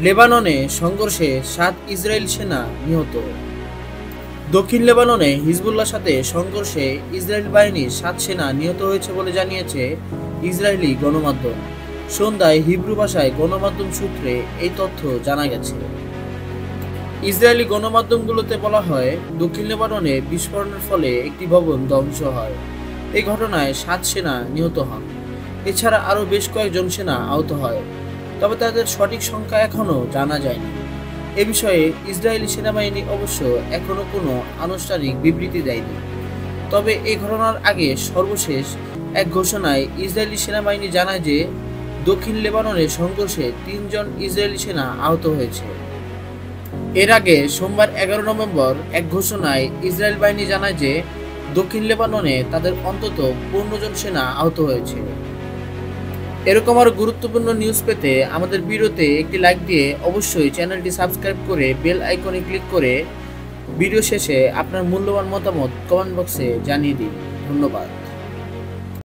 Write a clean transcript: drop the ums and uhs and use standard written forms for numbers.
লেবাননে সংঘর্ষে ৭ ইসরায়েলি সেনা নিহত। দক্ষিণ লেবাননে হিজবুল্লাহর সাথে সংঘর্ষে ইসরায়েল বাহিনীর ৭ সেনা নিহত হয়েছে বলে জানিয়েছে ইসরায়েলি গণমাধ্যম। সন্ধ্যায় হিব্রু ভাষায় গণমাধ্যম সূত্রে এই তথ্য জানা গেছে। ইসরায়েলি গণমাধ্যমগুলোতে বলা হয়, দক্ষিণ লেবাননে বিস্ফোরণের ফলে একটি ভবন ধ্বংস হয়। এই ঘটনায় ৭ সেনা নিহত হন। এছাড়া আরও বেশ কয়েকজন সেনা আহত হয়, তবে তাদের সঠিক সংখ্যা এখনও জানা যায়নি। এ বিষয়ে ইসরায়েলি সেনাবাহিনী অবশ্য এখনও কোনো আনুষ্ঠানিক বিবৃতি দেয়নি। তবে এই ঘটনার আগে সর্বশেষ এক ঘোষণায় ইসরায়েলি সেনাবাহিনী জানায় যে দক্ষিণ লেবাননের সংঘর্ষে ৩ জন ইসরায়েলি সেনা আহত হয়েছে। এর আগে সোমবার ১১ নভেম্বর এক ঘোষণায় ইসরায়েল বাহিনী জানায় যে দক্ষিণ লেবাননে তাদের অন্তত ১৫ জন সেনা আহত হয়েছে। এরকম আরো গুরুত্বপূর্ণ নিউজ পেতে আমাদের ভিডিওতে একটি লাইক দিয়ে অবশ্যই চ্যানেলটি সাবস্ক্রাইব করে বেল আইকনে ক্লিক করে ভিডিও শেষে আপনার মূল্যবান মতামত কমেন্ট বক্সে জানিয়ে দিন। ধন্যবাদ।